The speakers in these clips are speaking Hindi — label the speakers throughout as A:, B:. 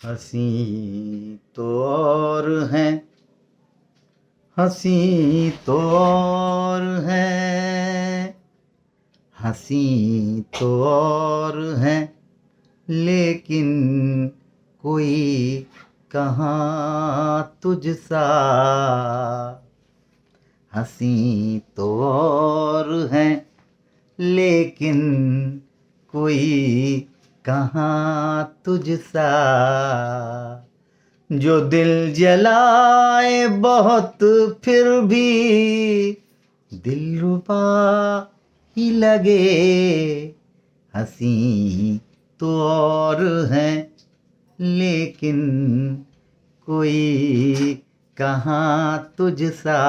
A: हंसी तो और है, हंसी तो और है, हंसी तो और है, लेकिन कोई कहाँ तुझसा। हंसी तो और है, लेकिन कोई कहाँ तुझसा। जो दिल जलाए बहुत फिर भी दिलरुबा ही लगे। हंसी तो और है, लेकिन कोई कहाँ तुझसा।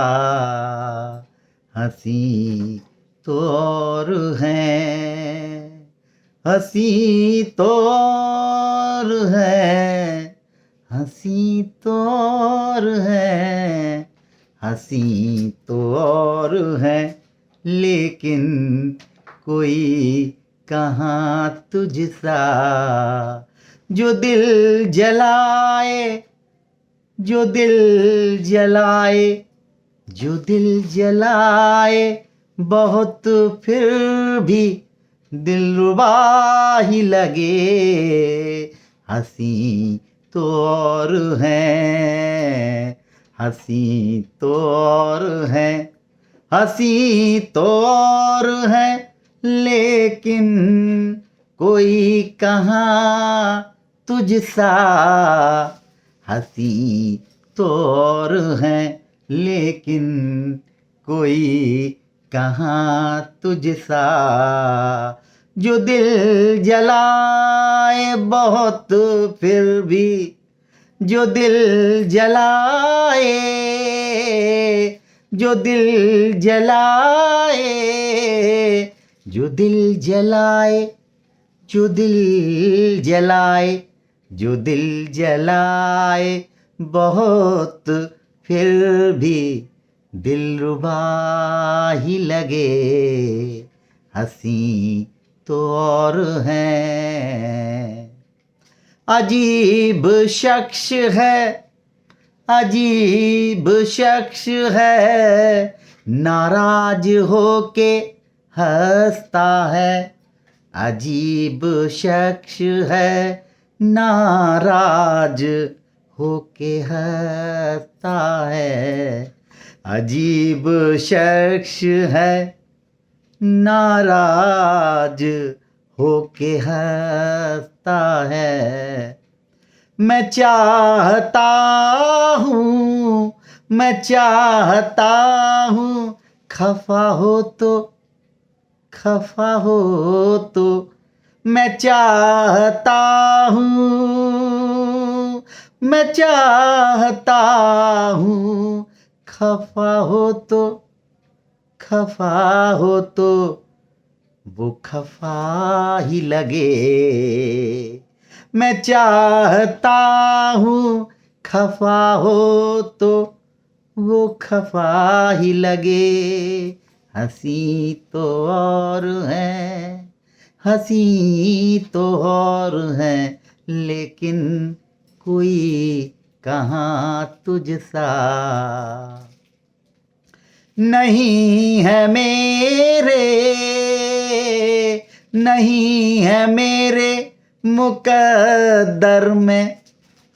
A: हंसी तो और है, हंसी तो और है, हंसी तो और है, हंसी तो और है, लेकिन कोई कहाँ तुझसा। जो दिल जलाए, जो दिल जलाए, जो दिल जलाए बहुत फिर भी दिलरुबा ही लगे। हंसी तो और है, हंसी तो और है, हंसी तो और है, लेकिन कोई कहाँ तुझसा। हंसी तो और है, लेकिन कोई कहाँ तुझसा। जो दिल जलाए बहुत फिर भी, जो दिल जलाए, जो दिल जलाए, जो दिल जलाए, जो दिल जलाए, जो दिल जलाए बहुत फिर भी दिलरुबा ही लगे। हंसी तो और है। अजीब शख्स है, अजीब शख्स है, नाराज होके हंसता है। अजीब शख्स है, नाराज होके हंसता है। अजीब शख्स है, नाराज होके हंसता है। मैं चाहता हूँ, मैं चाहता हूँ, खफा हो तो, खफा हो तो। मैं चाहता हूँ, मैं चाहता हूँ, खफा हो तो, खफा हो तो वो खफा ही लगे। मैं चाहता हूँ, खफा हो तो वो खफा ही लगे। हंसी तो और है, हंसी तो और है, लेकिन कोई कहाँ तुझसा। नहीं है मेरे, नहीं है मेरे मुकद्दर में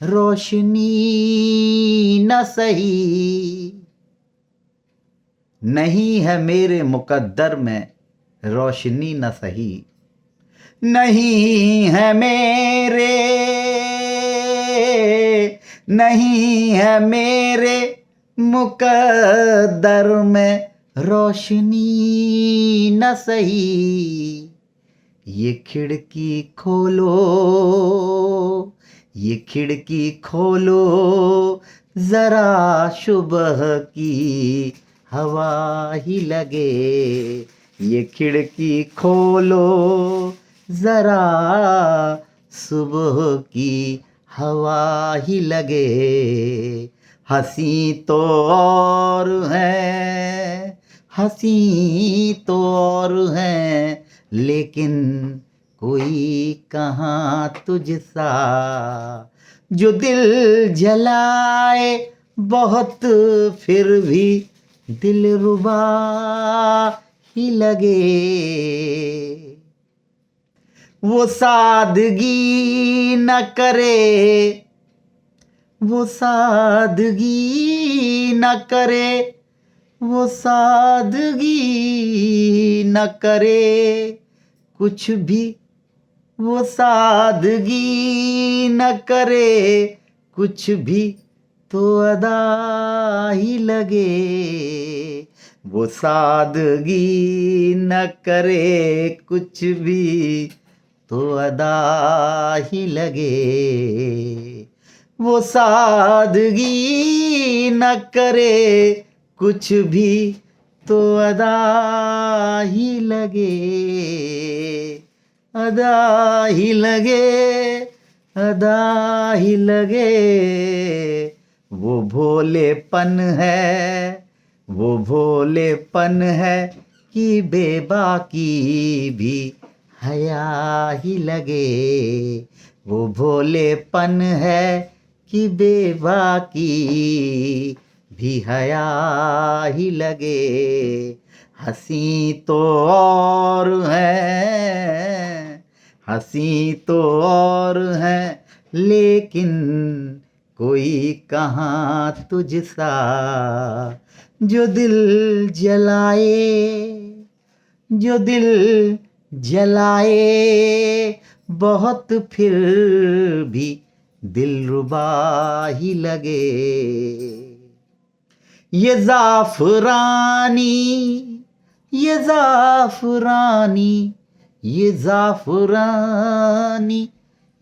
A: रोशनी न सही। नहीं है मेरे मुकद्दर में रोशनी न सही। नहीं है मेरे, नहीं है मेरे मुकद्दर में रोशनी न सही। ये खिड़की खोलो, ये खिड़की खोलो, जरा सुबह की हवा ही लगे। ये खिड़की खोलो, जरा सुबह की हवा ही लगे। हंसी तो और है, हंसी तो और है, लेकिन कोई कहाँ तुझसा। जो दिल जलाए बहुत फिर भी दिलरुबा ही लगे। वो सादगी न करे, वो सादगी न करे, वो सादगी न करे कुछ भी, वो सादगी न करे कुछ भी तो अदा ही लगे। वो सादगी न करे कुछ भी तो अदा ही लगे। वो सादगी न करे कुछ भी तो अदा ही लगे, अदा ही लगे, अदा ही लगे। वो भोलेपन है, वो भोलेपन है कि बेबाकी भी हया ही लगे। वो भोलेपन है कि बेबाकी भी हया ही लगे। हंसी तो और है, हंसी तो और है, लेकिन कोई कहाँ तुझसा जो दिल जलाए, जो दिल जलाए बहुत फिर भी दिलरुबा ही लगे। ये जाफरानी, ये जाफरानी, ये जाफरानी,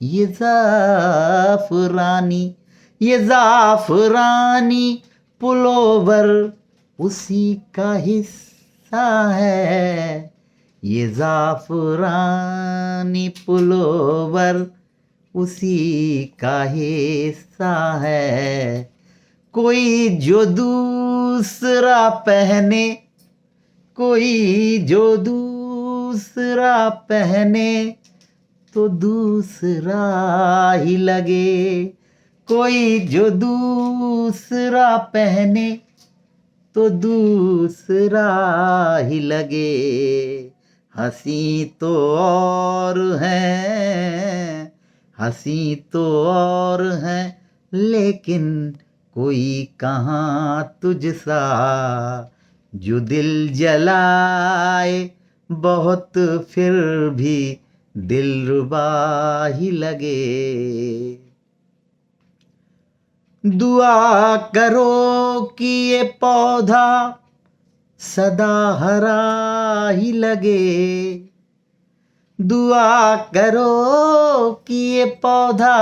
A: ये जाफरानी, ये जाफरानी पुलोवर उसी का हिस्सा है। ये जाफरानी पुलोवर उसी का हिस्सा है। कोई जो दूसरा पहने, कोई जो दूसरा पहने तो दूसरा ही लगे। कोई जो दूसरा पहने तो दूसरा ही लगे। हंसी तो और है, हंसी तो और है, लेकिन कोई कहाँ तुझसा जो दिल जलाए बहुत फिर भी दिलरुबा ही लगे। दुआ करो कि ये पौधा सदा हरा ही लगे। दुआ करो कि ये पौधा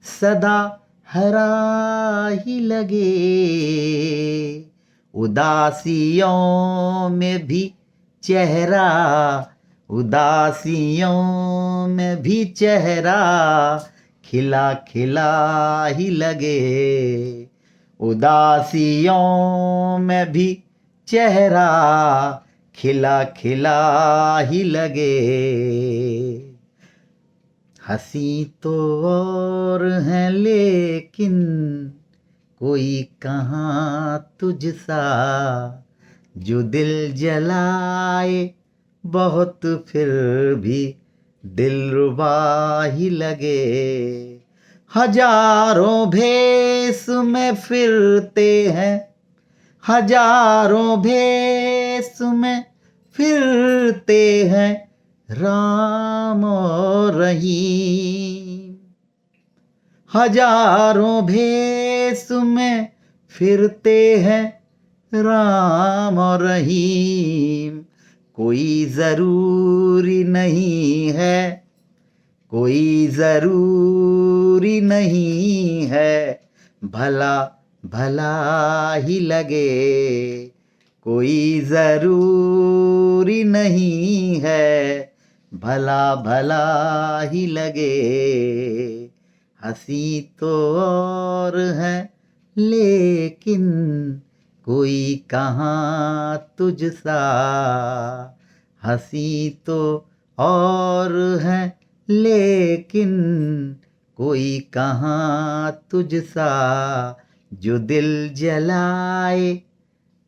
A: सदा हरा ही लगे। उदासियों में भी चेहरा, उदासियों में भी चेहरा खिला खिला ही लगे। उदासियों में भी चेहरा खिला खिला ही लगे। हंसी तो और है, लेकिन कोई कहाँ तुझसा जो दिल जलाए बहुत फिर भी दिलरुबा ही लगे। हजारों भेष में फिरते हैं, हजारों भेष में फिरते हैं राम और रहीम। हजारों भेष में फिरते हैं राम और रहीम। कोई ज़रूरी नहीं है, कोई ज़रूरी नहीं है, भला भला ही लगे। कोई ज़रूरी नहीं है, भला भला ही लगे। हंसी तो और है, लेकिन कोई कहाँ तुझसा। हंसी तो और है, लेकिन कोई कहाँ तुझसा जो दिल जलाए,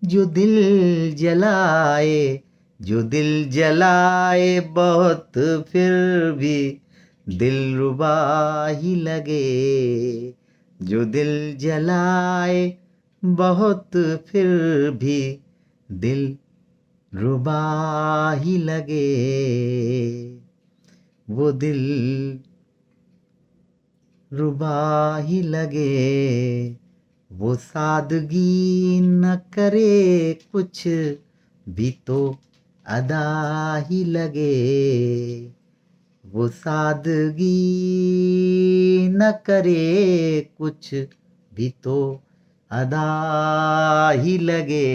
A: जो दिल जलाए, जो दिल जलाए बहुत फिर भी दिलरुबा ही लगे, जो दिल जलाए बहुत फिर भी दिलरुबा ही लगे, वो दिल रुबा ही लगे, वो सादगी न करे कुछ भी तो अदा ही लगे, वो सादगी न करे कुछ भी तो अदा ही लगे।